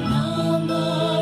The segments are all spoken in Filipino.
Nama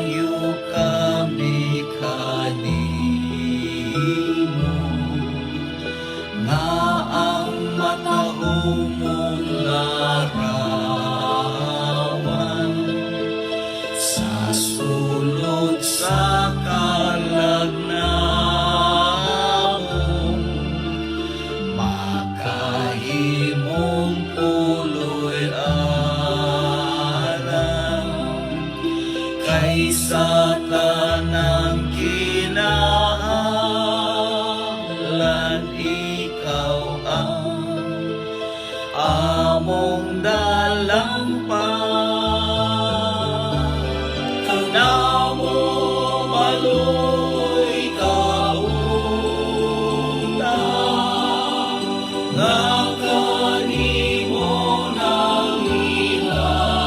among dalampan. Namo maluy kauna, nga kanimo nang ilahabang.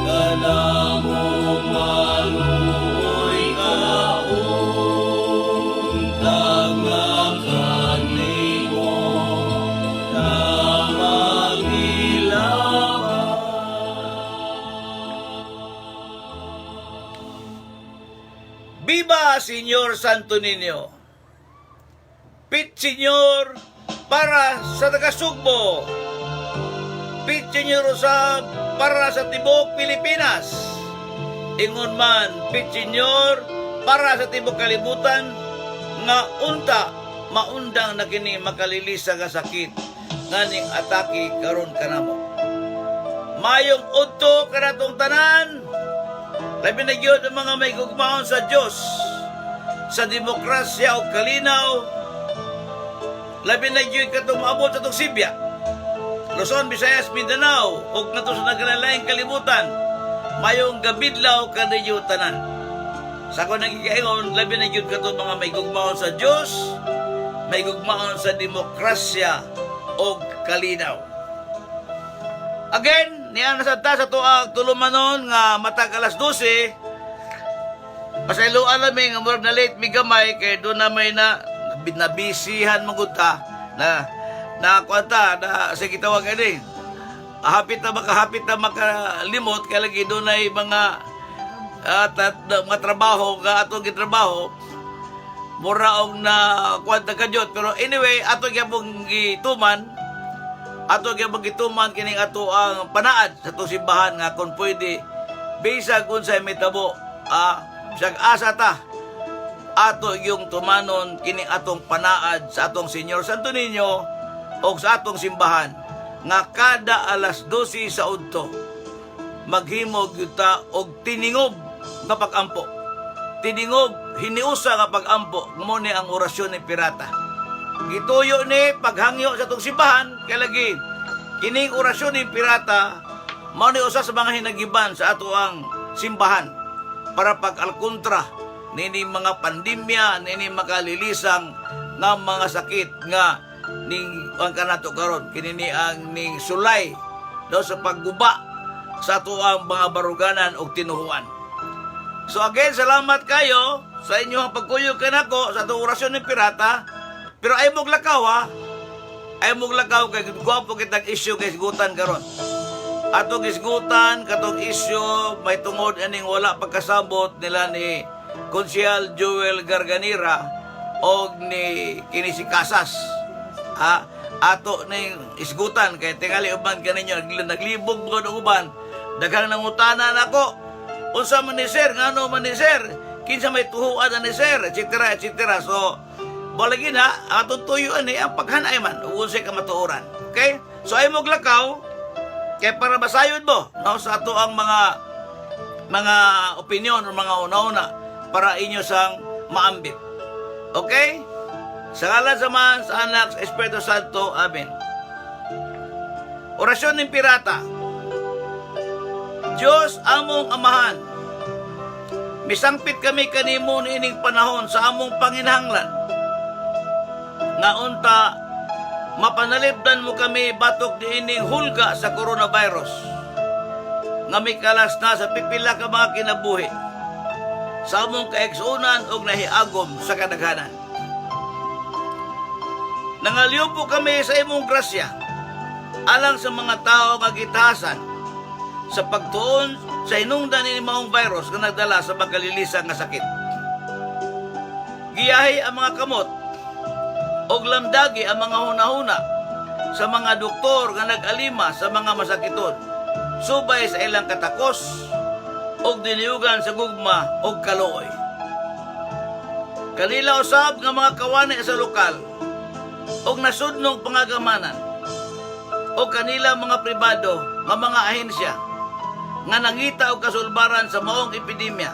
Kanamo maluy kauna, nga kanimo nang ilahabang. Viva Señor Santo Niño! Pit Señor para sa taga-Sugbo. Pit Señor usab para sa tibok Pilipinas. Ingon man, Pit Señor para sa tibok kalibutan nga unta maundang na kini makalilisa nga sakit nga ning atake karon kanamo. Mayong udto kanatong tanan. Labi na gyud ang mga may gugmaon sa Dios, sa demokrasya o kalinaw. Labi na gyud katong maabot sa itong Sibya, Luzon, Visayas, Mindanao, o nato sa nagkalalayang kalibutan. Mayong gabidlaw kanayo tanan. Sa ako nagkikaingon, labi na gyud katong mga may gugmaon sa Dios, may gugmaon sa demokrasya o kalinaw. Again, niya nasabta sa tuang tulumanon nga matag alas 12. Pasayloan namin nga murag na late mi gamay kay doon na may nabisihan magunta na kwanta na sa kitawag ani. Hapit na makalimot kay lagi doon ay mga trabaho nga atong gitrabaho mura og na kwanta kadyot. Pero anyway, ato gyapon gituman kining ato ang panaad sa itong simbahan nga kung pwede bisag unsay mitabo siyag asa ta ato yung tumanon kining atong panaad sa atong Senyor Santo Niño o sa atong simbahan nga kada alas 12 sa udto maghimog yuta og tiningob nga pag-ampo. Tiningob hiniusa nga pag-ampo mo ni ang orasyon ni pirata. Gituyo ni paghangyo sa itong simbahan kay lagi kining orasyon ni pirata mao ni usa sa mga hinagiban sa ato ang simbahan para pag-alkontra nini mga pandemya, nini makalilisang nga mga sakit nga ning ang kanato karon kini ang ning sulay do sa pagguba sa ato ang mga baruganan og tinuhuan. So again, salamat kayo sa inyong pagkuyog kanako sa atong orasyon ni pirata. Pero ay mong lakaw ay mong lakaw kay gwapo kitang issue kay isgutan karon. Atong isgutan katong issue may tungod aning wala pagkasabot nila ni Konsyal Joel Garganira og ni kini si Casas. Ato ning isgutan kay tingali uban kaninyo naglibog mga uban daghang nangutana nako. Unsa man ni sir ngano man ni sir? Kinsa may tuhuan ni sir, etc. etc. So balagi na, atong tuyuan ni ang paghanay man, unsay ka matuoran. Okay? So ay mong lakaw, kaya para basayod mo, no, sa ato ang mga opinion o mga una-una para inyo sang maambit. Okay? Sa ngalan sa Man, sa Anak, sa Espiritu Santo. Amen. Orasyon ng pirata. Diyos among amahan, misangpit kami kanimo niining panahon sa among panginahanglan nga unta mapanalipdan mo kami batok diining hulga sa coronavirus nga mikalas na sa pipila ka mga kinabuhi sa among kaigsunan og nahiagom sa kadaghanan. Nangaliw po kami sa imong grasya alang sa mga tao nga gitahasan sa pagtuon sa hinungdan ni maong virus nga nagdala sa magalilisan nga sakit. Giyahi ang mga kamot og lamdagi ang mga hunahuna sa mga doktor nga nag-alima sa mga masakiton, subay sa ilang katakos og diniugan sa gugma og kaluoy. Kanila usab nga mga kawani sa lokal og nasudnong pangagamanan o kanila mga pribado nga mga ahensya nga nangita og kasulbaran sa maong epidemya,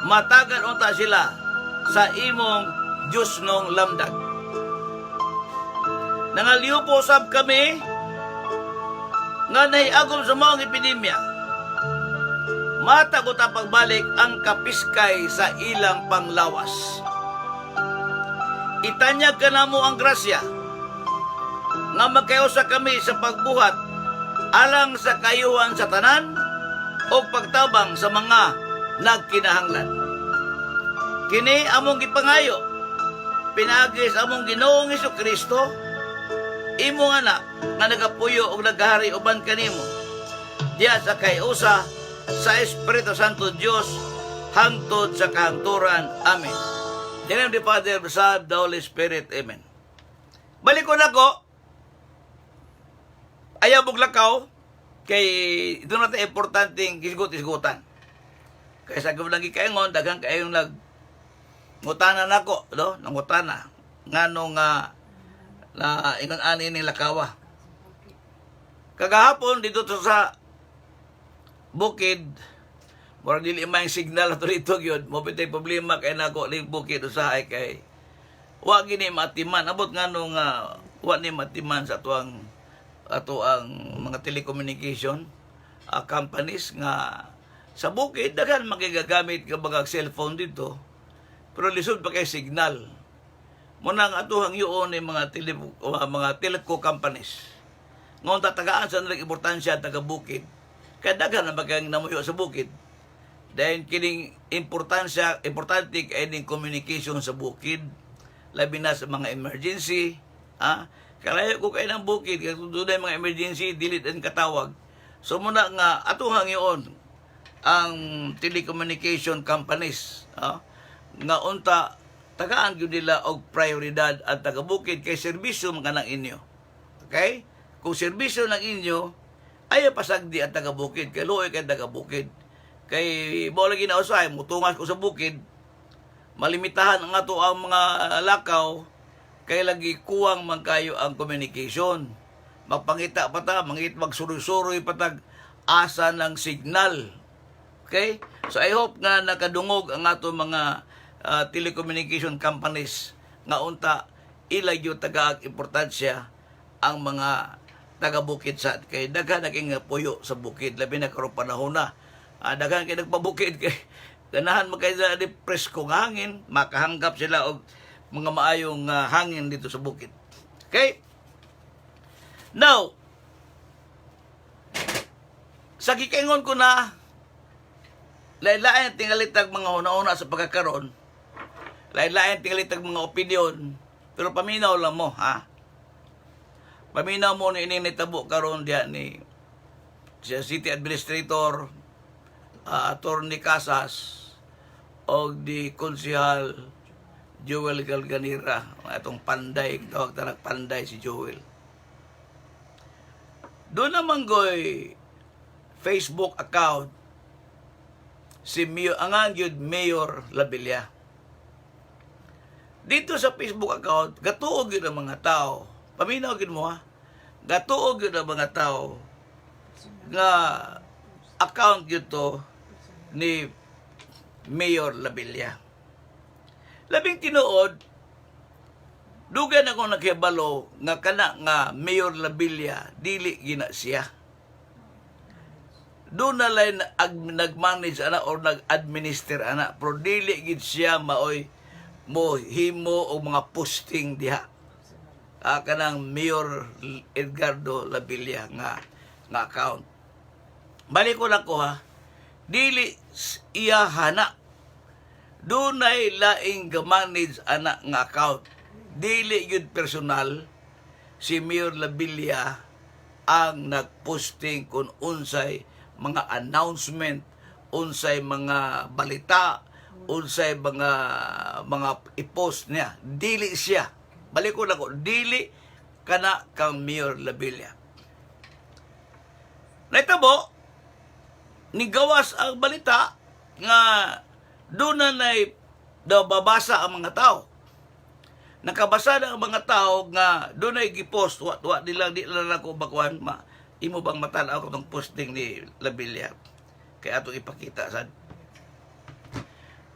matagan unta sila sa imong Diyos nung lamdag. Nangaliw po sab kami nga nahiagom sa mga epidemya. Matagot ang pagbalik ang kapiskay sa ilang panglawas. Itanyag ka na mo ang grasya nga magkayusa kami sa pagbuhat alang sa kayuhan sa tanan o pagtabang sa mga nagkinahanglan. Kini among gipangayo, pinagis among Ginoong Hesukristo, imong anak nga nagapuyo og naghari uban kanimo, diya sa kayusa sa Espiritu Santo Dios hangtod sa kahangturan. Amen. In the name of the Father, the Son, the Holy Spirit. Amen. Balik ko na ko. Ayaw buglakaw kay ito natin importanteng isgot-isgutan. Kaya sa gawlang gikaingon, daghang kayong ngutana na ko, no? Nangutana. Nganong na ingon ani ning lakawa. Kagahapon dito to sa bukid, mura dili may signal ato dito gyud, mo bitay problema kay nako ning bukid usahay kay wa gini matiman abot nganong wa ni matiman sa ato ang mga telecommunication companies nga sa bukid daghan magigagamit ka mga cellphone dito pero lisod pa kay signal mo nang atuhang yuon ni mga telco companies ngon tatagaan sa nalang importansya taga bukid kay daghan na bagang namuyo sa bukid dahil kining importante kay ning communication sa bukid labi na sa mga emergency kalayo ko kay ng bukid kay dunay mga emergency dili din katawag so muna nga atuhang yuon ang telecommunication companies nga unta tagaan gyud nila og prioridad at taga bukid kay serbisyo man kanang inyo. Okay? Kung serbisyo ng inyo ay pasagdi ang taga bukid kay luoy kay taga bukid. Kay mo lagi na usay mutungas ko sa bukid malimitahan ang ato ang mga lakaw kay lagi kuwang man kayo ang communication. Magpangita pa ta, magsuroy-suroy patag asa ng signal. Okay? So I hope nga nakadungog ang ato mga telecommunication companies nga unta ilagyo tagaag importansya ang mga taga-bukid sa kay daghan naging puyo sa bukid labi na karong panahon na daghan kay nagpabukid kay ganahan magkaysa di presko nga hangin makahanggap sila og mga maayong hangin dito sa bukid. Okay? Now, sa gikaingon ko na lain-lain tingalitag mga una-una sa pagkakaroon, lain-lain tingalitag mga opinion, pero paminaw lang mo, paminaw mo ni ining nitabo karon diya ni City Administrator, Attorney Casas, o di Konsehal Joel Galganira, itong panday, tawag tanag panday si Joel. Doon naman goy Facebook account si Mayor Labilla. Dito sa Facebook account, gatuog yun ang mga tao. Paminaw yun mo gatuog yun ang mga tao nga account yun to ni Mayor Labilla. Labing tinuod, dugan ako naghibalo nga kana nga Mayor Labilla dili gina siya. Doon na lang nag-manage ana or nag-administer ana pero dili gid siya maoy mo himo og mga posting diha. Kanang Mayor Edgardo Labilla nga account. Balik ko lang ko dili iya hana. Dunay laing ga-manage ana nga account. Dili yun personal si Mayor Labilla ang nagposting kung unsay mga announcement, unsay mga balita, unsay mga i-post niya. Dili siya. Balik ko lang ko, dili kana kang Mayor Labilla. Naitabo, nigawas ang balita nga doon na daw babasa ang mga tao. Nakabasa na ang mga tao nga doon ay gipost. Di lang ako bakuan. Imo bang matanaw ko itong posting ni Labilla? Kaya itong ipakita.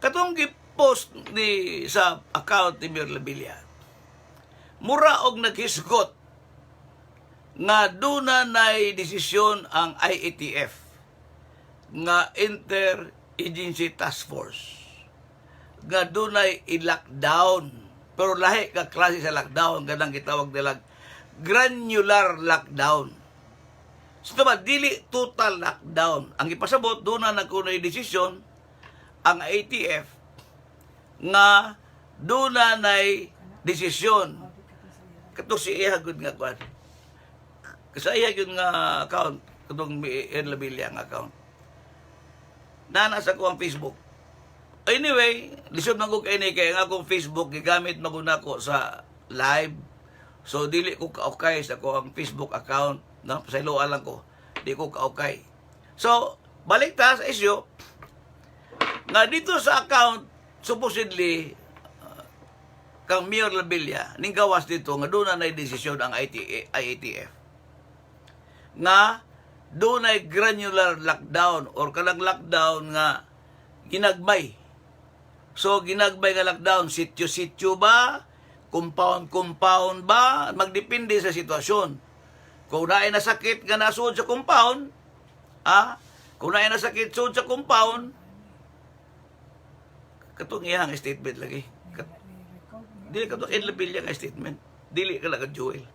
Katong gipost sa account ni Mayor Labilla. Mura og naghisgot nga duna nay desisyon ang IATF nga Interagency Task Force nga dunay i-lockdown, pero lahi ka klase sa lockdown, ganang gitawag nila granular lockdown. So ba, dili total lockdown. Ang ipasabot, doon na nagkunay desisyon ang IATF nga doon na desisyon. Kato si ihagod nga kwan. Kasi ihagod nga account, katong Labilia nga account. Nasa ko ang Facebook. Anyway, lisod man ko kay ni kay nga akong Facebook gigamit maguna ko sa live. So dili ko ka-okay sa ko ang Facebook account, no? Pasayloan lang ko. Di ko ka-okay. So, balik ta sa issue nga dito sa account supposedly kang Mayor Labilia ning gawas dito nga doon na desisyon ang IATF nga doon ay granular lockdown or kalang lockdown nga ginagmay. So ginagmay nga lockdown, sityo-sityo ba, compound ba, magdepende sa sitwasyon. Kung naay nasakit nga nasuod sa compound, kung naay nasakit suod sa compound, katong iyang statement lagi. Dili katong Labilia nga statement. Dili ka lang Joel.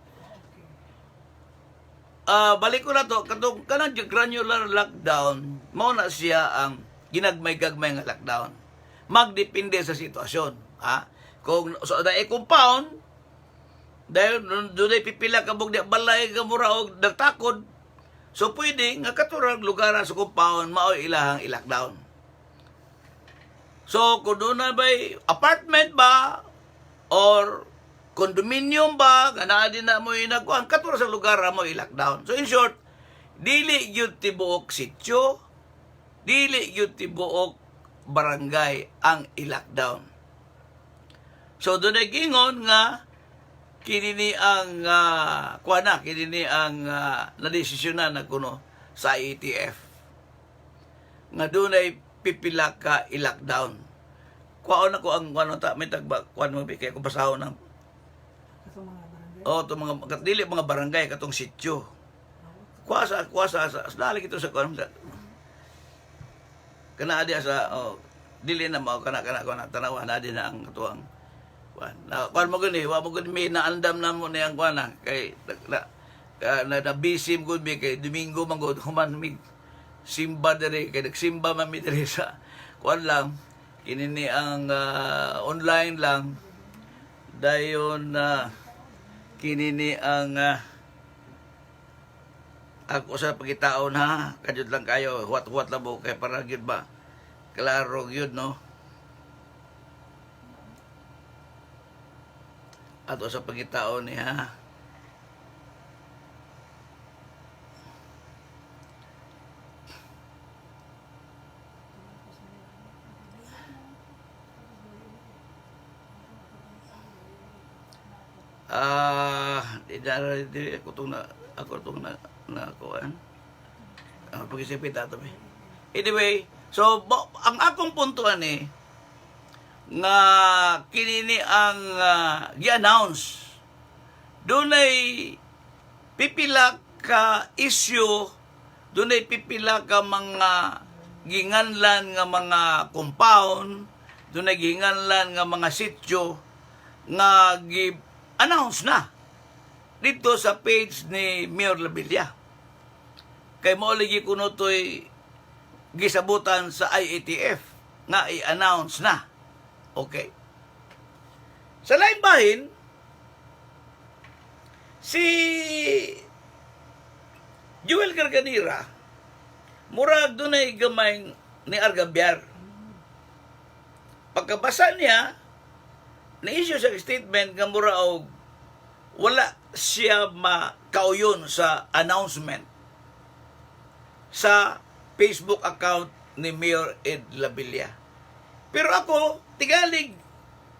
Balik ko na to, katong kanang granular lockdown, mao na siya ang ginagmay-gagmay nga lockdown. Magdepende sa sitwasyon. Kung so dahil compound, dahil doon ay pipila ka bug balay ka mura og nagtakod, so pwede nga katurang lugar sa compound mao ilahang i-lockdown. So kung doon na ba'y apartment ba or condominium ba, ganaan din na mo inagkuhan, katurang sa lugar mo i-lockdown. So in short, dili yun tibuok sityo, dili yun tibuok barangay ang i-lockdown. So doon ay gingon nga kinini ang kinini ang nadesisyonan na kuno sa IATF nga doon ay pipila ka i-lockdown. Kuwaon ako ang ta may tagba kuan mo kay ko basahon ng to mga dili mga barangay katong sityo. Kuasa dali ito sa kuan kana dia sa dili na mao kana tanawa na din ang katuang kuan. Na kuan mo gani, wa mo gani may naandam na mo niyang kuan kay na busy mo gud kay Domingo man gud human mig simba diri kay nagsimba man mi diri sa kuan lang kinini ang online lang dayon kinini ang ako sa pagitaon kadyo lang kayo huwat lang mo kay para gyud ba klaro gyud no ato sa pagitaon ni di ako itong kuan. Pag-isipin tato anyway, so ang akong puntuan nga kinini ang gi-announce dunay pipila ka issue, dunay pipila ka mga ginganlan nga mga compound, dunay ginganlan nga mga sityo nga gi-announce na dito sa page ni Mayor Labilia. Kay mo lagi kuno to'y gisabutan sa IATF nga i-announce na. Okay. Sa lain bahin, si Joel Garganira, murag dunay gamay ni Argabyar. Pagkabasa niya, na-issue sa statement nga mura og wala siya makauyon sa announcement sa Facebook account ni Mayor Ed Labilia. Pero ako, tigalig,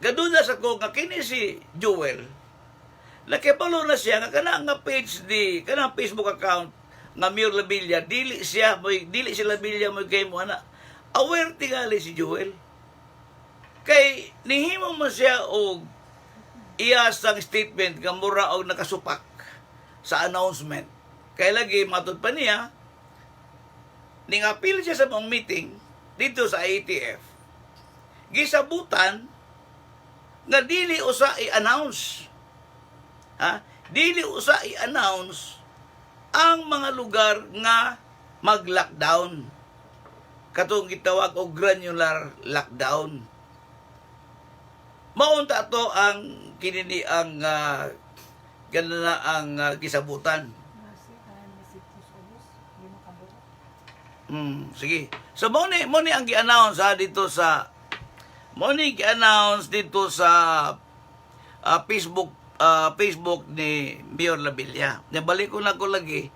gadudas ako nga kini si Joel, nakipalo na siya nga kanang nga page di, kanang Facebook account nga Mayor Labilia, dili si Labilia mo kay mo aware tigali si Joel. Kay nihimo mo siya og iyas ang statement nga mura og nakasupak sa announcement. Kaya lagi matod pa niya, ning-appeal siya sa mong meeting dito sa ATF. Gisabutan nga dili usa i-announce. Ha? Dili usa i-announce ang mga lugar nga mag-lockdown. Katong gitawag og granular lockdown. Maunta to ang kinini ang ganana ang gisabutan. Sige. So mo ni ang gi-announce dito sa gi-announce dito sa Facebook ni Mayor Labilla. Nabalik ko na ko lagi.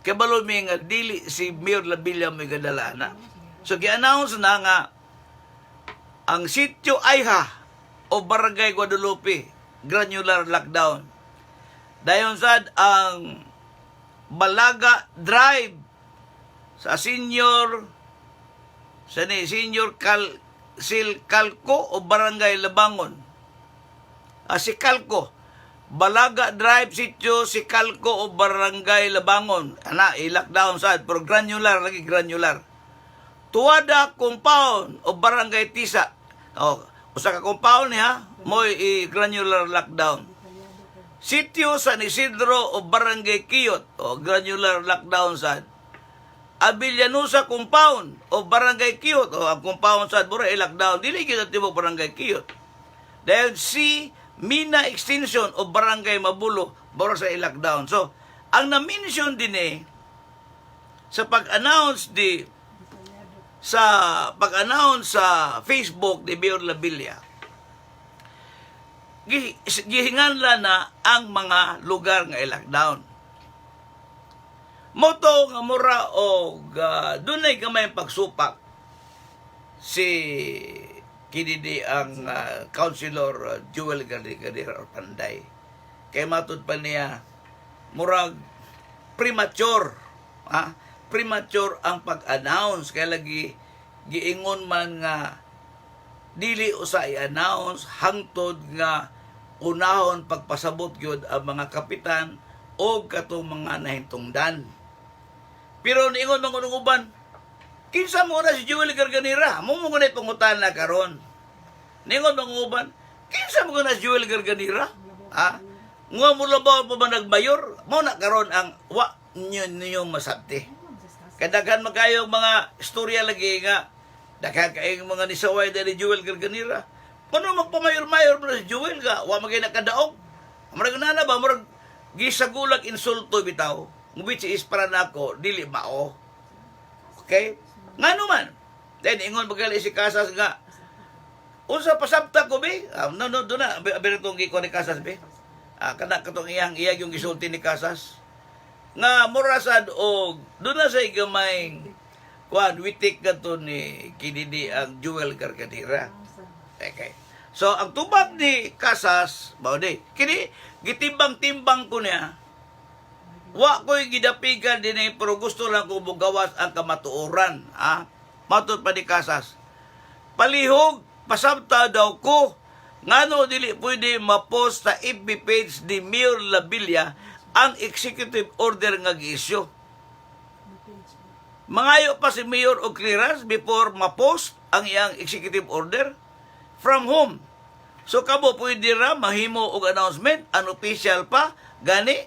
Kabalo mi nga dili si Mayor Labilla may gadalana. So gi-announce na nga ang sitio Ayha o Barangay Guadalupe granular lockdown. Dayon sad ang Balaga Drive sa Senior Calco o Barangay Labangon. Si Calco, Balaga Drive sitio si Calco o Barangay Labangon. I-lockdown sad pero granular lagi granular. Tuwada Compound o Barangay Tisa. Usa ka compound niya mo i-granular lockdown. Sitio San Isidro o Barangay Kiyot o granular lockdown sad. Avillanusa Compound o Barangay Kiyot o ang compound sad bura i-lockdown. Dili gyud tibok Barangay Kiyot. Dahil si Mina Extension o Barangay Mabulo bura sa i-lockdown. So, ang na-mention din sa pag-announce sa Facebook ni Mayor Labilla, gihinganla na ang mga lugar nga i-lockdown. Moto nga mura og dunay gamay pagsupak si kinidi ang Councilor Joel Garcia Panday. Kay matud pa niya murag premature, premature ang pag-announce kaya lagi giingon man nga dili usa i-announce hangtod nga unahon pagpasabot gyud ang mga kapitan o katong mga nahintungdan. Pero niingon man kuno uban, kinsa mo na si Joel Garganira? Mo na pangutan na karon. Niingon man uban, kinsa mo na si Joel Garganira? Nga mo labaw pa ba nagmayor? Mo na karon ang wa niyo masabti. Kadaghan magayong mga istorya lagi nga daghan kayong mga nisaway dali Joel Garganira. Kuno magpamayor-mayor mo si Joel ga wa magay nakadaog. Murag nana ba murag gisagulag insulto bitaw. Which is para nako dili mao. Okay? Ngano man. Then ingon magali si Casas nga unsa pasabta ko be? No do na abirtong gi ko ni Casas be. Kana katong iyang yung gisulti ni Casas. Nga murasad og doon na sa igamay witik ka to ni kinidi ang Joel Garganira. Okay. So ang tubag ni Casas mao di kini gitimbang-timbang ko niya. Wa ko'y gidapigan din pero gusto lang ko bugawas ang kamatuoran. Matod pa ni Casas. Palihog pasabta daw ko ngano dili pwede ma-post sa FB page ni Mayor Labilla ang executive order nga gi-issue. Mangayo pa si Mayor og clearance before ma-post ang iyang executive order. From whom? So kabo pwede ra mahimo og announcement unofficial pa gani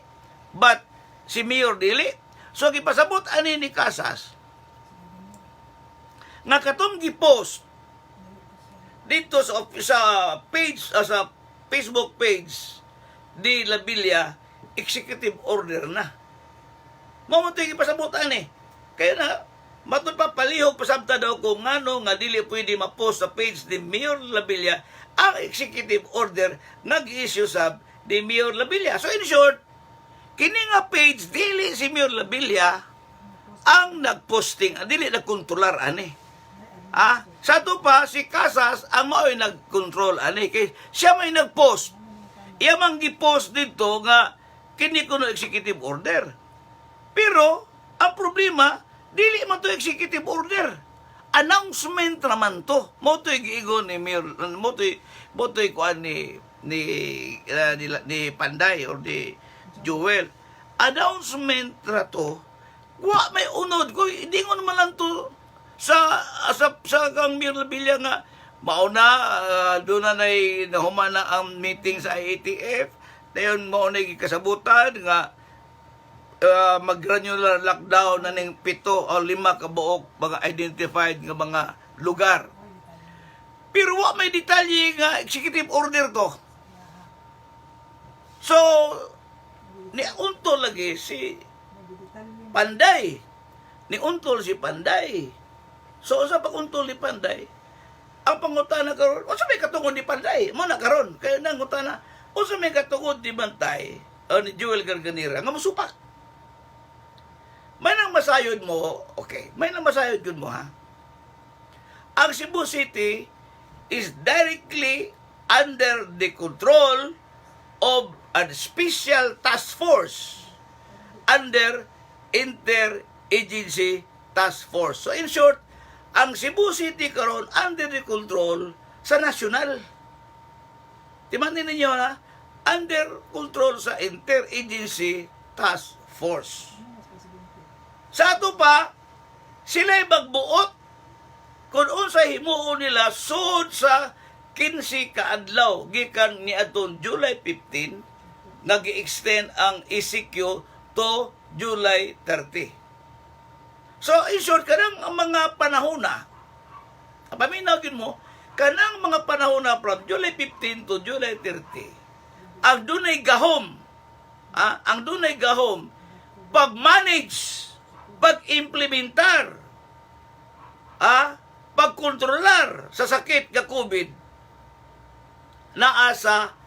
but si Mayor dili. So gipasabot ani ni Casas nga katong gi-post dito sa page sa Facebook page di Labilla executive order na. Mamunti gipasabot ani. Kaya na matud pa palihog pasabta daw kung ngano nga dili pwede ma-post sa page ni Mayor Labilla ang executive order nag-issue sa ni Mayor Labilla. So in short, kini nga page dili si Mayor Labilla ang nagposting, dili nagkontrolar ani. Sa to pa si Casas ang mao'y nagkontrol ani kay siya may nagpost. Iya mang gi-post dito nga kini kuno executive order. Pero ang problema dili man to executive order. Announcement naman to. Mo to giigon ni Mayor, mo to kuan ni Panday or ni Joel. announcement na to, wa may unod ko, hindi ko naman lang to sa kang Mirabilia nga, mauna, doon na nahumana ang meeting sa IATF, dayon mauna kasabutan nga, mag-granular lockdown na ng 7 o 5 kabuok mga identified nga mga lugar. Pero wa may detalye nga executive order to. So, niuntol lagi si Panday. Niuntol si Panday. So, sa pag-untol ni Panday, ang pangutana karon, o sa may katungod ni Panday, mo na karon, kaya nang utana, o sa may katungod ni Bantay, o ni Joel Garganira, nga musupak. May nang masayod mo, okay, may nang masayod yun mo, ha? Ang Cebu City is directly under the control of a special task force under Interagency Task Force. So in short, ang Cebu City karon under the control sa nasyonal. Timanin ninyo na, under control sa Interagency Task Force. Sa ato pa, sila'y magbuot kung unsay himuon nila sud sa 15 kaadlaw gikan ni adtong July 15 nag-extend ang ECQ to July 30. So, in short, kanang ang mga panahona, paminaw din mo, kanang mga panahona from July 15 to July 30, ang dunay gahom, ang dunay gahom, pag-manage, pag-implementar, pagkontrolar sa sakit nga COVID, naa sa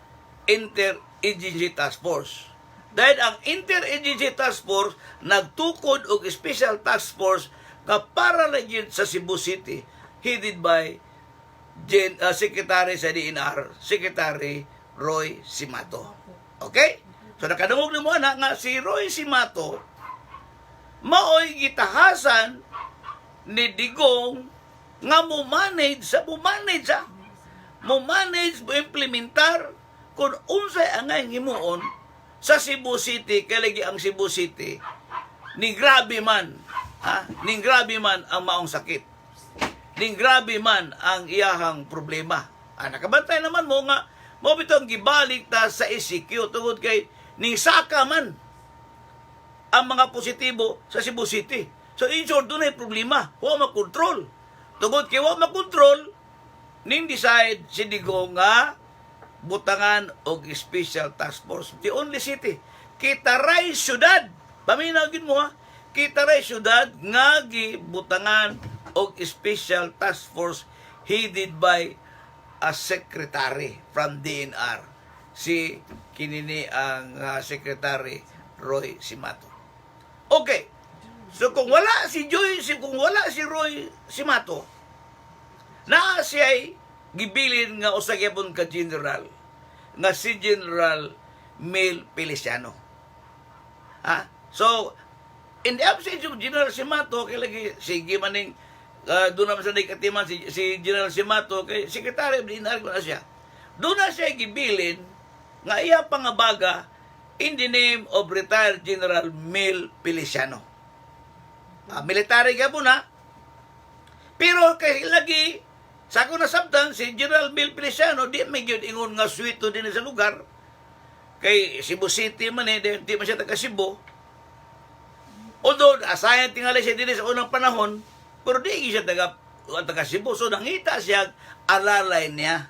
Interagency Task Force. Dahil ang Interagency Task Force nagtukod og Special Task Force nga para lang yun sa Cebu City, headed by Secretary sa DNR, Secretary Roy Simato. Okay? So nakadungog ni mo na nga si Roy Simato maoy gitahasan ni Digong nga mo-manage, mo-implementar kung unsay angay himuon sa Cebu City, kaya lagi ang Cebu City, ni grabe man ang maong sakit. Ni grabe man ang iyahang problema. Nakabantay naman mo nga, mo bitong gibalik ta sa ECQ, tungod kay, ni saka man ang mga positibo sa Cebu City. So, in short, doon ay problema. Huwag makontrol. Tungod kay huwag makontrol, ning decide si Digong nga butangan og Special Task Force. The only city, Kitaray Syudad. Paminaw gid mo, ha? Kitaray Syudad nga gibutangan og Special Task Force headed by a secretary from DNR. Si kinini ang Secretary Roy Simato. Okay. So kung wala si Roy Simato, na siya'y gibilin nga usa gyapon ka general nga si General Mel Feliciano. So in the absence of General Simato, kay lagi sige maning doon naman sa nagkatiman si General Simato kay Secretary of DNR ko na siya. Doon na siya gibilin nga iya pangabaga in the name of retired General Mel Feliciano. Military gyapon na. Pero kay lagi sa ako nasabtan, si General Mel Feliciano, di may yun ingon nga suwito din sa lugar. Kay Cebu City man di man siya taga Cebu. Although, asayan tingali siya din sa unang panahon, pero di siya taga Cebu. So, nangita siya alalay niya,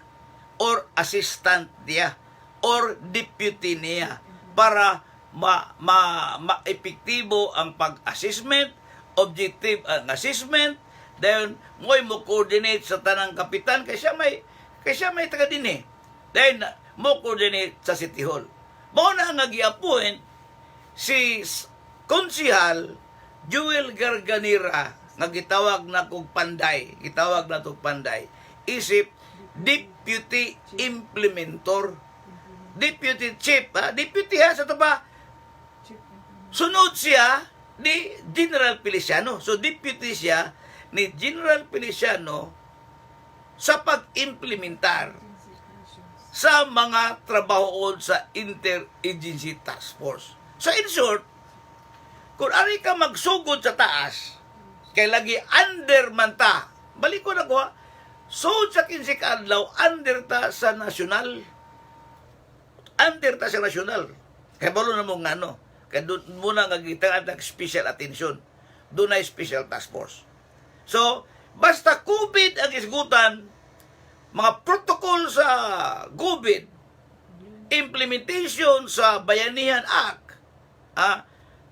or assistant niya, or deputy niya, para ma-epektibo ang pag-assessment, objective ang assessment, then mo coordinate sa tanang kapitan kay siya may taga dinhi. Then mo coordinate sa City Hall. Mao na nga gi-appoint si Konsihal Joel Garganira nga gitawag na kog Panday, isip deputy implementor, deputy chief, deputy sa to ba? Sunod siya ni General Feliciano. So deputy siya ni General Feliciano sa pag-implementar sa mga trabahoon sa Interagency Task Force. So in short, kung ari ka magsugod sa taas, kay lagi under man ta, balik ko na ko ha, sugod sa 15 ka adlaw, under ta sa nasyonal. Under ta sa nasyonal. Kaya balo na mong ano, kaya doon muna nga special attention. Doon ay special task force. So, basta COVID ang isgutan, mga protocol sa COVID, implementation sa Bayanihan Act,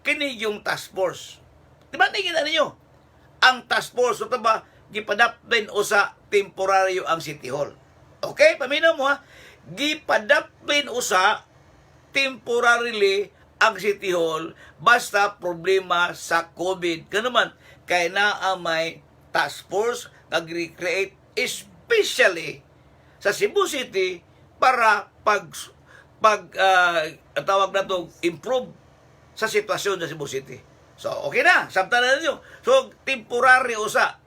kini yung task force. Diba tingin na ninyo? Ang task force, ito ba, gipadaplin o sa temporaryo ang City Hall. Okay? Paminaw mo ha? Gipadaplin o sa temporarily ang City Hall basta problema sa COVID. Kanaman, kaya na may task force nag-recreate especially sa Cebu City para tawag na to improve sa sitwasyon sa Cebu City. So, okay na. Samtala na ninyo. So, temporary usa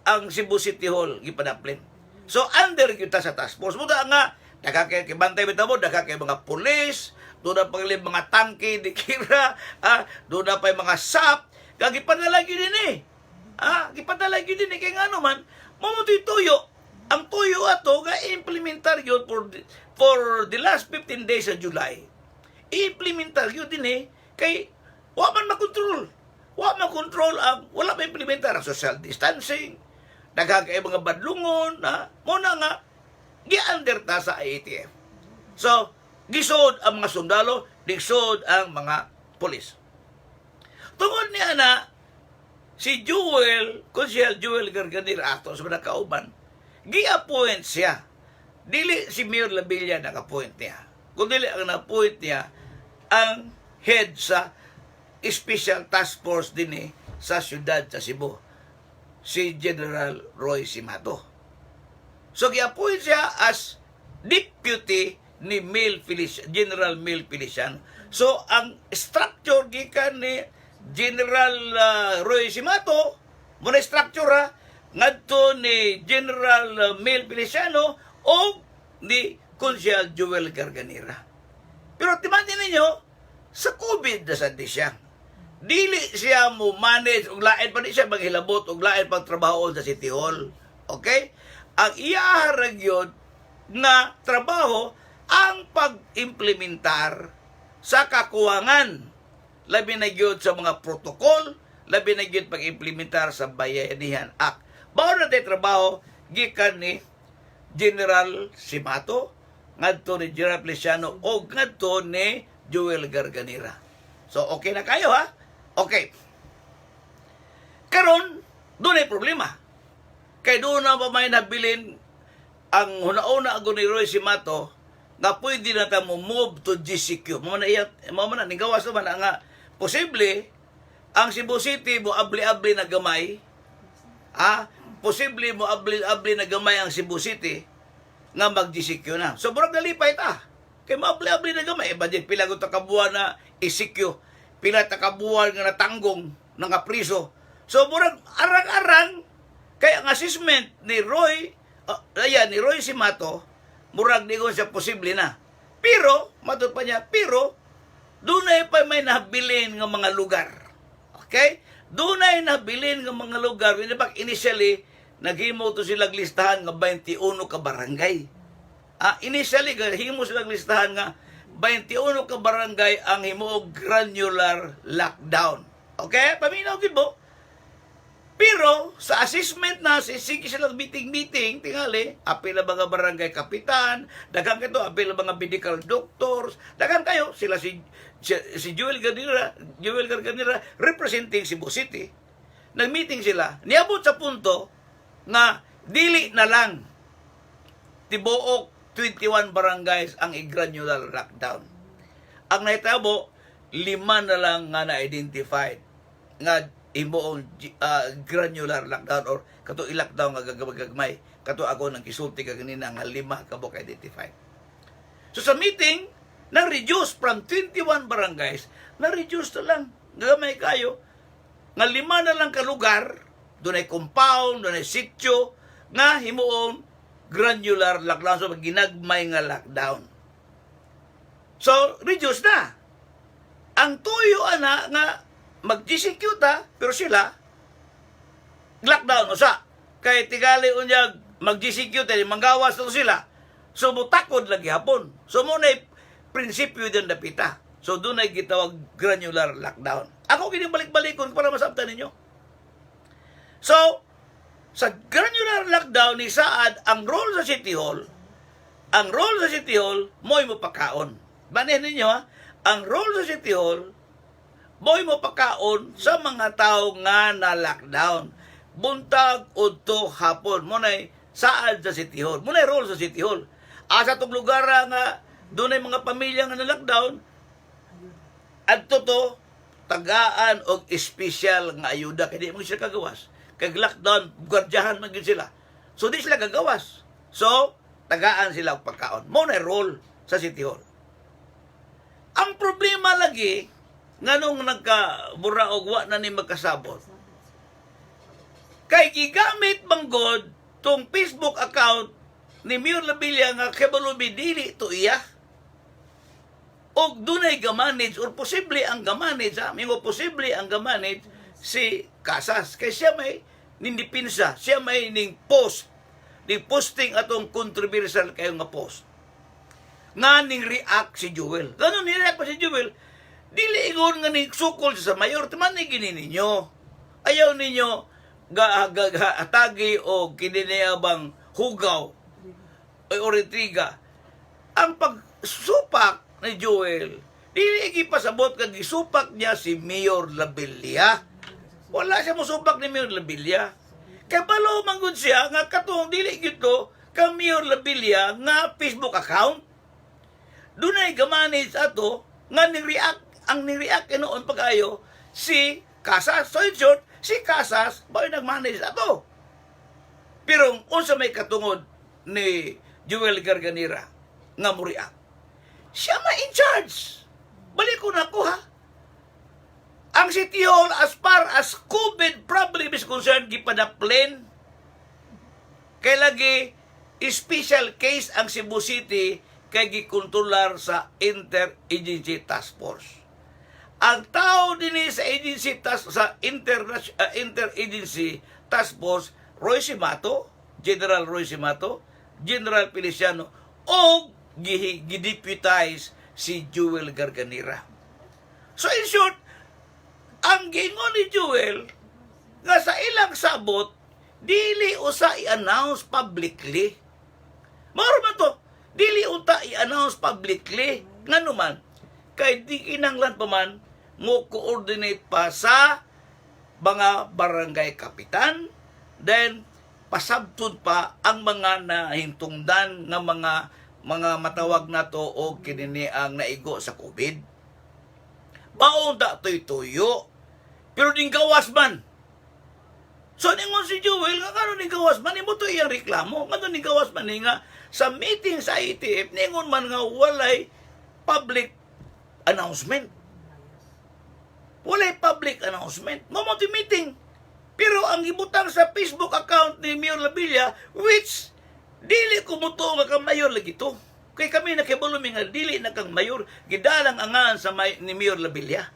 ang Cebu City Hall gipadaplin. So, under kita sa task force. Muda nga, nakakibantay mo, nakakay mga pulis, doon na pang mga tangke, di kira, doon na pa yung mga SAP, kagipadalagi din gipadalagi din kaya nga naman, mamutoy tuyo, ang tuyo ato, ga-implementar yun for the last 15 days of July. I-implementar yun din kay wala man makontrol. Wala man implementar ang social distancing, nagkakay mga badlungon, muna nga, gi-under ta sa IATF. So, gisod ang mga sundalo, gisod ang mga polis. Tungod niya na, si Consiel Joel Garganira ato sa mga kauban, gi-appoint siya. Dili si Mayor Labilla naka-appoint niya. Kung dili ang na-appoint niya, ang head sa Special Task Force din sa siyudad sa Cebu, si General Roy Simato. So, gi-appoint siya as deputy ni General Mel Feliciano. So, ang structure gikan ni General Roy Simato, muna structure ngadto ni General Mel Feliciano o ni Consiel Joel Garganira. Pero timanin ninyo, sa COVID na sa siya. Dili siya mo manage, ug lain pa di siya maghilabot, ug lain pang trabaho sa City Hall. Okay? Ang iyaharag yun na trabaho ang pag-implementar sa kakuwangan. Labi na yun sa mga protokol, labi na yun pag-implementar sa Bayanihan Act. Bawa na tayo trabaho, gikan ni General Simato, ngadto ni General Feliciano, o ngadto ni Joel Garganira. So, okay na kayo ha? Okay. Karon, doon ay problema. Kaya doon na pa may nabilin ang una-una ako ni Roy Simato nga pwede na ta mo move to GCQ. Mamana, nigawas naman nga posible ang Cebu City mo abli-abli na gamay. Posible mo abli-abli na gamay ang Cebu City nga mag-GCQ na. So, burag nalipay ta. Kaya maabli-abli na gamay. Budget pila ko takabuhan na ICQ. Pila takabuhan nga natanggong nga priso. So, burag arang-arang kaya ang assessment ni Roy Simato, murag di ko siya posible na. Pero, matod pa niya, doon ay pa may nabilin ng mga lugar. Okay? Doon ay nabilin ng mga lugar. Initially, naghimo to silang listahan ng 21 ka barangay. Initially, himo silang listahan nga 21 ka barangay ang himo granular lockdown. Okay? Paminaw gid mo. Pero, sa assessment na, sige silang meeting, tingali, apil na mga barangay kapitan, daghang kayo, apil na mga medical doctors, daghang kayo, sila si Joel Garganira, representing Cebu City, nag-meeting sila, niabot sa punto, nga, dili na lang, tibuok 21 barangays ang i-granular lockdown. Ang naitabo, 5 na lang nga na-identified, nga, imo granular lockdown or kato i-lockdown nga gagmay kato ako nang kisulti ka ganina nga 5 kabok identified. So sa meeting na-reduce from 21 barangays na-reduce na lang gamay kayo nga 5 na lang ka lugar, dunay compound, dunay sitio nga himuon granular lockdown, so ginagmay nga lockdown. So reduce na ang tuyo ana nga mag-GCQ ta, pero sila, lockdown usa. Kay tigali unyag, mag-GCQ ta, manggawas to sila. So, butakod lagi hapon. So, muna prinsipyo din dapita. So, doon ay gitawag granular lockdown. Ako kinibalik-balikon para masabtan ninyo. So, sa granular lockdown ni Saad, ang role sa City Hall, mo'y mo pakaon. Banin ninyo ha, ang role sa City Hall, mo'y mo pakaon sa mga tao nga na lockdown. Buntag udto hapon. Muna'y Saad sa City Hall. Muna'y role sa City Hall. Asa tong lugar nga, doon ay mga pamilya nga na lockdown, at to, tagaan o special nga ayuda. Kaya di mo sila kagawas. Kag lockdown, gwardyahan magin sila. So, di sila gagawas. So, tagaan sila og pagkaon. Mo na role sa City Hall. Ang problema lagi, nga nung nagkabura og wa na ni magkasabot, kay gigamit manggod tong Facebook account ni Mayor Labilla nga kebalubi dili to iya. Og dunay gamanage or posible ang gamanage, posible ang gamanage si Casas. Kay siya may nindipinsa, siya may ning post, ning posting atong controversial kayo nga post. Nga ning react si Joel. Ganon ni react pa si Joel, dili ingon nga ning sukol sa mayor, taman ni gini ninyo. Ayaw ninyo atagi o kininiyabang hugaw o retriga. Ang pagsupak ni Joel, dili pasabot kag gisupak niya si Mayor Labilla. Wala siya musupak ni Mayor Labilla. Kaya balo manggod siya nga katong dili gito ka Mayor Labilla nga Facebook account. Dunay gamanage ato nga ni-react ang ni-react noon pag-ayo si Casas. So in short, si Casas baoy nag-manage ato. Pero unsa may katungod ni Joel Garganira nga mo-react, siya ma-in charge. Balik ko na ko ha. Ang City Hall, as far as COVID problem is concerned, gipadaplen. Kay lagi, special case ang Cebu City kay gikontrolar sa Interagency Task Force. Ang tao din sa Interagency Task Force, Roy Simato, General Roy Simato, General Feliciano, o gideputize si Joel Garganira. So in short, ang gingon ni Joel nga sa ilang sabot dili usa i-announce publicly. Maro man to, dili unta i-announce publicly ngano man kay di kinanglan pa man mo coordinate pa sa mga barangay kapitan, then pasabtod pa ang mga nahintungdan nga mga matawag na to o kinini ang naigo sa COVID. Baon da toy-tuyo. Pero ning gawas man. So ningon si Joel, nga karon ning gawas man, imo to iyang reklamo. Nga ning gawas man nga sa meeting sa ITF, ningon man nga walay public announcement. Walay public announcement. Mamonti meeting. Pero ang gibutang sa Facebook account ni Mayor Labilla, which dili ko mo to nga mayor lagi to. Kay kami nakibulumi nga dili na kang mayor, gidalang angan sa ni Mayor Labilla.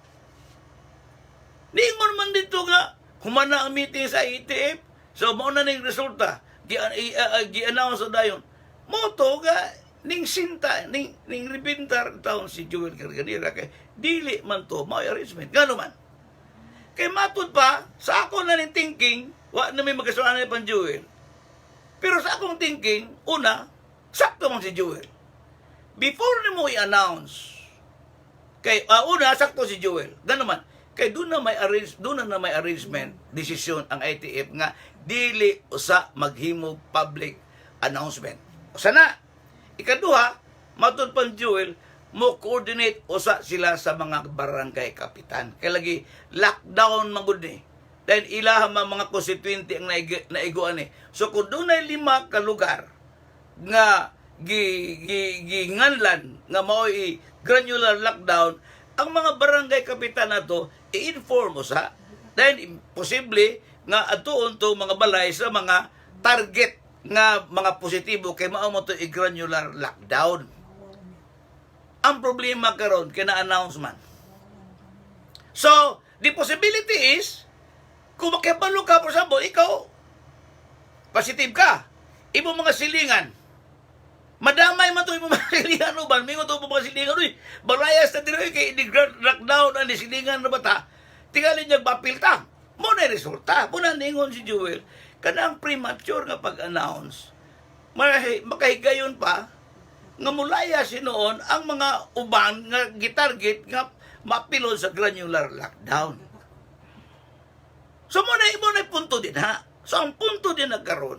Ningon man dito nga, humana ang meeting sa ITF, so mao na ning resulta, gi-announce sa dayon. Moto nga, ning sinta, ning ribintar taon si Joel Garganira, kay dili man to, may arrangement. Gano man. Kay matod pa, sa ako na ning thinking, wa na may magkasuan na pang Joel. Pero sa akong thinking, una, sakto man si Joel. Before ni mo i-announce, kay una sakto si Joel. Gano man. Kay doon na may arrangement, desisyon ang ITF nga dili usa maghimog public announcement. Usa na. Ikaduha, matud pan Joel, mo coordinate usa sila sa mga barangay kapitan. Kay lagi lockdown magud ni. Dahil ilaha mga constituente ang naiguan ni. So kung doon ay 5 ka lugar nga ginganlan nga mao'y granular lockdown, ang mga barangay kapitan na to i-inform mo sa dahil posible nga atuon to mga balay sa mga target nga mga positibo kay mao mo to i-granular lockdown. Ang problema karon kina announcement. So The possibility is, kung makibalo ka, for example, ikaw, positive ka, imo mga silingan, madamay man to imo mga silingan, uban, mingo to mga silingan, uy, balayas na dito, kay lockdown, ang silingan na bata, tingalin niya bapilta, muna resulta, muna ningon si Jewel, kanang premature nga pag-announce, makahigayon pa, nga mulaya noon ang mga uban nga gitarget nga mapilon sa granular lockdown. So muna punto din ha. So ang punto din nagkaroon,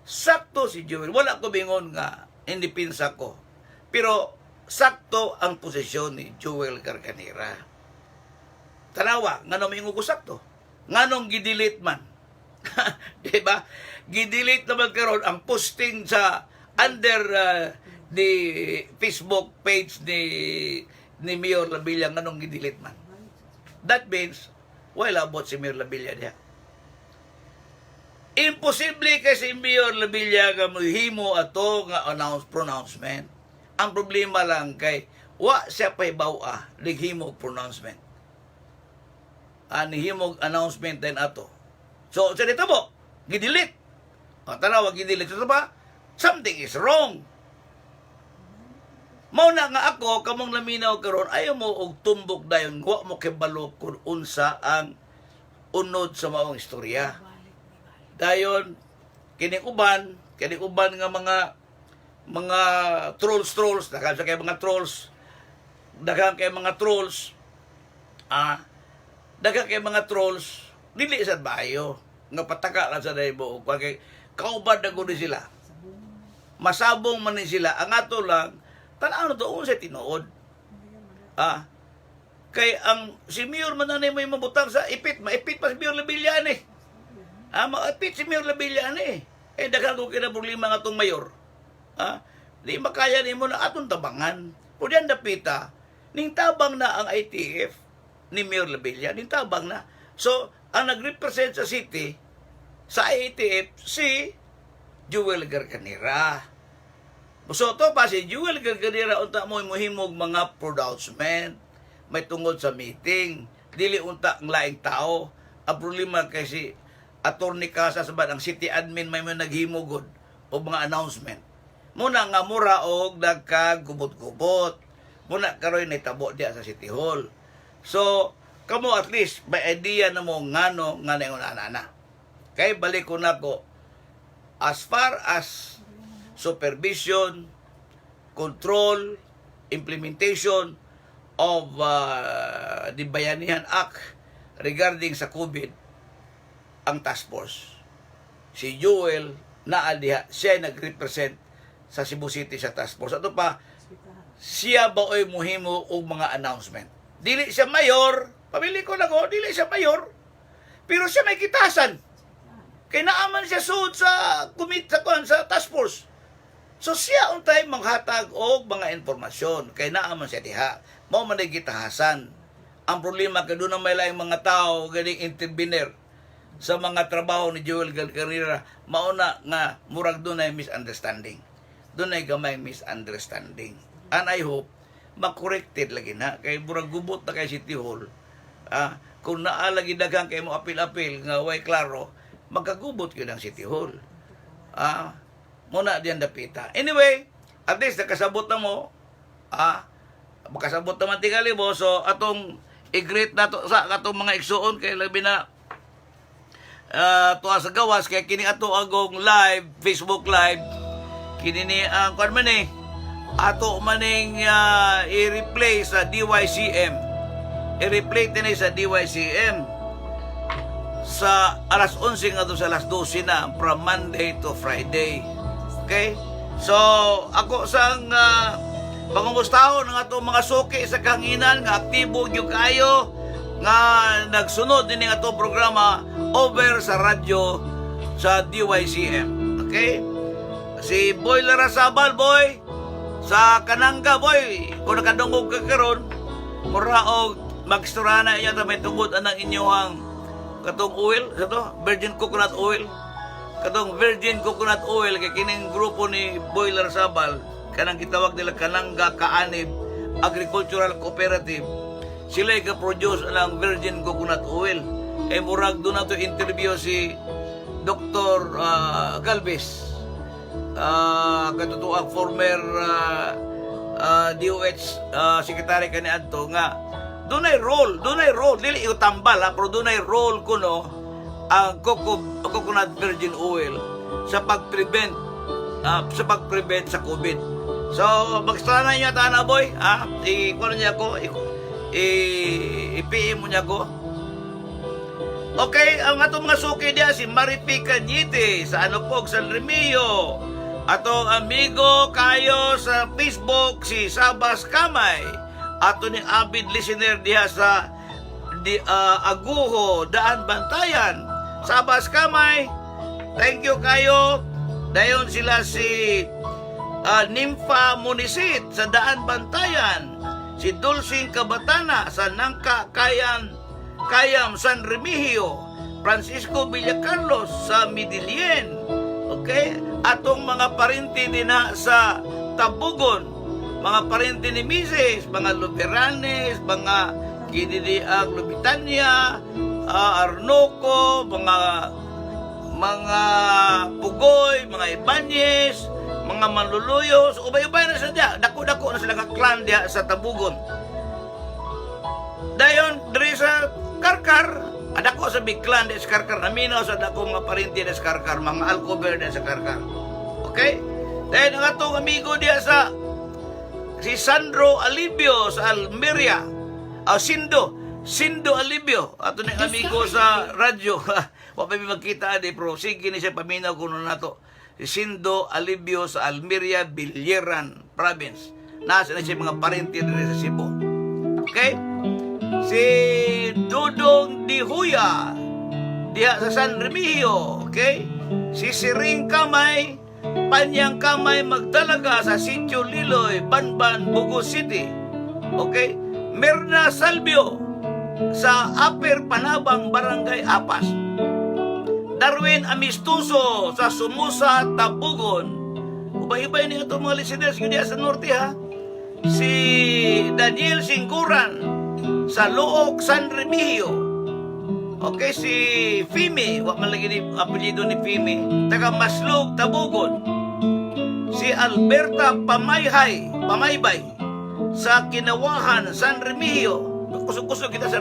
sakto si Jewel. Wala ko bingon nga hindi pinsa ko. Pero sakto ang posisyon ni Jewel Garganera. Tanawa, nganong mingo ko sakto. Nganong gidelete man. Diba? Gidelete naman karon ang posting sa under the Facebook page ni Mayor Labilla nganong gidelete man. That means wala about si Mayor Labilla diha. Imposible kay si Mayor Labilla nga mohimo ato nga pronouncement. Ang problema lang kay wa siya pay bawa lighimo pronouncement. Himog announcement din ato. So sa dito mo gidelete. Tanawa gidelete sa ba? Something is wrong. Mao na nga ako kamong laminaw karon ayaw mo og tumbok dayon wa mo kibalo kung unsa ang unod sa maong istorya. Dayon kining uban nga mga trolls daghang kay mga trolls daghang kay mga trolls dili sad bayo nga pataka lang sa daybo kay kaubad na gud sila. Masabong man ni sila. Ang ato lang, tanaw na to, unsay tinuod. Kay ang si Mayor man nanay may mabutang sa maipit pa si Mayor Labilla ni. Maipit si Mayor Labilla ni. Daghan ko kinaproblema nga tong mayor. Di makaya nimo na atong tabangan. Pudyan dapita, ning tabang na ang ITF ni Mayor Labilla, ning tabang na. So, ang nagrepresent sa city, sa ITF, si Jewel Garganera. So to pa si Jewel Garganera unta mo mohimog mga pronouncement may tungod sa meeting dili unta ang laing tao. Ang problema kay si Attorney Casa sabad ang city admin may naghimugod og mga announcement. Muna nga mura og nagkagubot-gubot. Muna karoy nitabo diya sa City Hall. So kamo at least may idea na mo ngano nga na. Kay balik ko nako as far as supervision, control, implementation of the Bayanihan Act regarding sa COVID, ang task force. Si Jewel naadiha, siya nag-represent sa Cebu City sa task force. Ato pa, siya ba oy muhimo og mga announcement. Dili siya mayor, pamili ko lang dili siya mayor, pero siya may kitasan. Kay naaman siya suod sa sa task force. So siya untay manghatag og mga informasyon kay naaman siya diha. Mao man gitahasan. Ang problema kay doon may laing mga tao ganing intervener sa mga trabaho ni Jewel Garganera, mao na nga murag doon ay misunderstanding. Doon ay gamay misunderstanding. And I hope makorrected lagi na kay murag gubot na kay City Hall. Kung naalagi daghang kay mo apil-apil nga way klaro, magkagubot yun ang City Hall. Muna diyan dapita. Anyway, at least nakasabot na mo. Makasabot naman tingali mo. So, atong i-greet na to, sa atong mga igsuon kay labi na tuwa sa gawas kay kini ato agong live, Facebook live. Kini ni ang kwan man ato maning i-replay sa DYCM. I-replay tinay sa DYCM. Sa alas 11 nga sa alas 12 na from Monday to Friday. Okay? So, ako sang pangungustahon ng atong mga suki sa kanginan nga aktibo gyud kayo nga nagsunod din ng atong programa over sa radyo sa DYCM. Okay? Si Boy Larasabal, boy, sa Kananga, boy, kung nakadungog ka karon, mura og magsturana niya ta may tungod anang inyong katong oil, sa to, virgin coconut oil. Katong virgin coconut oil kay kining grupo ni Boy Larasabal, kanang gitawag nila Kananga Kaanib Agricultural Cooperative. sila ka-produce ng virgin coconut oil. Murag doon na to interview si Dr. Galvez, katutuang former DOH secretary kaniadto nga dunay role dili utambal pero dunay role kuno ang coconut virgin oil sa pag-prevent sa COVID. So magstana niya tana boy, kuno niya ko i-PM mo niya ko. Okay, ang atong mga suki diya si Maripi Cañete sa San Remillo. Atong amigo kayo sa Facebook si Sabas Kamay. Ato ni avid listener diha sa Aguho, Daan Bantayan. Sabas Kamay, thank you kayo. Dayon sila si Nympha Munisit sa Daan Bantayan. Si Dulcing Kabatana sa Nangka Kayam San Remigio, Francisco Villacarlos sa Midilien. Okay? Atong mga parinti din sa Tabugon, mga parinti ni Mises, mga Luberanes, mga Kinidiag Lubitania, Arnoco, mga Pugoy, mga Ibanez, mga Manluluyos, ubay-ubay na sila. Dako-dako na sila ka-clan diha sa Tabugon. Dayon, diri sa Karkar, adako sa big clan des Karkar, naminaw sa dako mga parinti des Karkar, mga Alcover des Karkar. Okay? Dahil ang atong amigo diya sa si Sandro Alibio sa Almeria, Sindo Alibio, ato ni amigo sa radyo. Wa pa magkita di pro, sige ni siya paminaw kuno nato. Si Sindo Alibio sa Almeria, Biliran Province. Nasa na siya mga parinti diri sa Cebu. Okay? Si Dudong Dihuya diha sa San Remigio, okay? Si Siring Kamay, Panyang Kamay Magdalaga sa Sitio Liloy, Banban, Bugos City, okay? Merna Salvio sa Upper Panabang, Barangay Apas. Darwin Amistuso sa Sumusa, Tabugon. Ubay-ubay niyo itong mga listeners yun diha sa Norte, ha? Si Daniel Singkuran sa Luok, San Remigio. Okay, si Fimi, wak man lagi ni apelyido ni Fimi, taga Maslog, Tabugon. Si Alberta Pamaybay sa Kinawahan, San Remigio. Kusog-kusog kita sa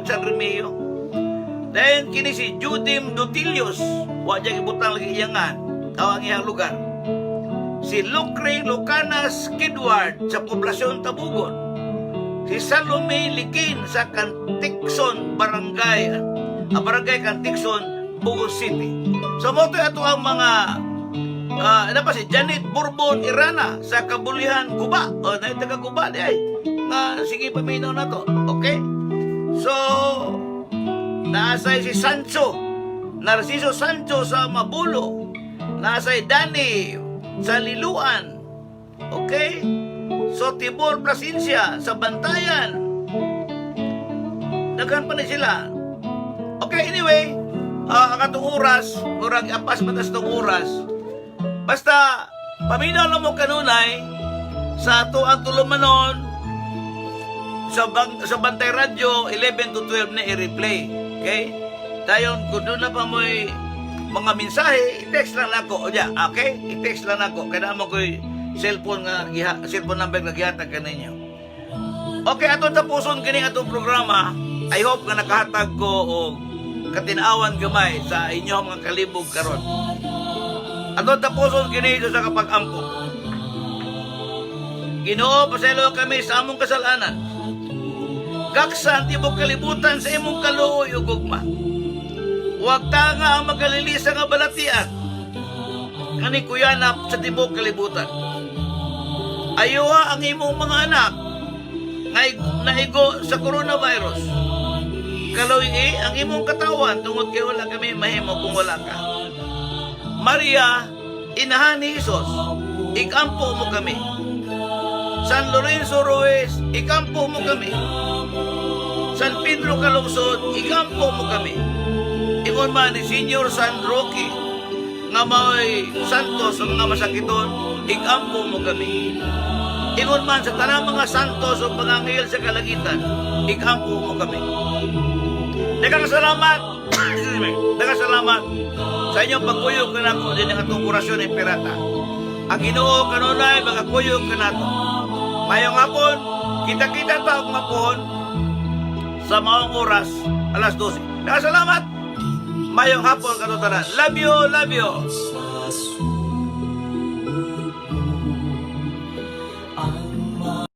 San Remigio. Then kini si Judim Dutilios, wak dyan ibutang lagi iyangan, ang iyang lugar. Si Lucre Lucanas Kidward sa Poblasyon Tabugon. Si Salome Likin sa Canticson Barangay Canticson, Bugos City. So mo ito ang mga si Janet Bourbon Irana sa Kabulihan, Guba. O na taga Guba di ay. Sige paminaw na to. Okay? So naasay si Narciso Sancho sa Mabulo. Naasay Dani sa Liluan. Okay? So, Tibor Plasencia sa Bantayan. Daghan pa na sila. Okay, anyway, ang atong oras, murag apas matas itong oras. Basta, paminaw lang mo kanunay sa ato ang tulumanon sa Bantay Radio 11 to 12 na i-replay. Okay? Dayon, kung doon na pa mo'y mga mensahe, i-text lang ako. Okay? I-text lang ako. Kaya naman ko'y cellphone number nga gihatag kaninyo. Okay, atong tapuson kini atong programa. I hope nga nakahatag ko og katinawan gamay sa inyong mga kalibog karon. Atong tapuson kini sa kapag-ampo. Ginoo, pasaylo kami sa among kasalanan. Kaksan tibok kalibutan sa imong kaluoy ug gugma. Huwag ta nga ang magalilisa nga balatian. Kani kuyanap sa tibok kalibutan. Ayuha ang imong mga anak naigo sa coronavirus. Kaloy ang imong katawan tungod kay wala kami mahimo kung wala ka. Maria, inahan ni Jesus, ikampo mo kami. San Lorenzo Ruiz, ikampo mo kami. San Pedro Calungsod, ikampo mo kami. Ingon man ni Senior San Roque, nga may santos sa mga masakiton, ikampo mo kami. Ingon man sa tanang mga santos o pangangil sa kalagitan, ikampo mo kami. Daghang salamat. Excuse me. Daghang salamat sa inyong pagkuyog ka nato din ang atong orasyon ng pirata. Ang Ginoo kanunay magakuyog ka nato. Mayong hapon, kita-kita ta og mapon sa maong oras, alas 12. Daghang salamat. Mayong hapon kanutanan. Love you, love you.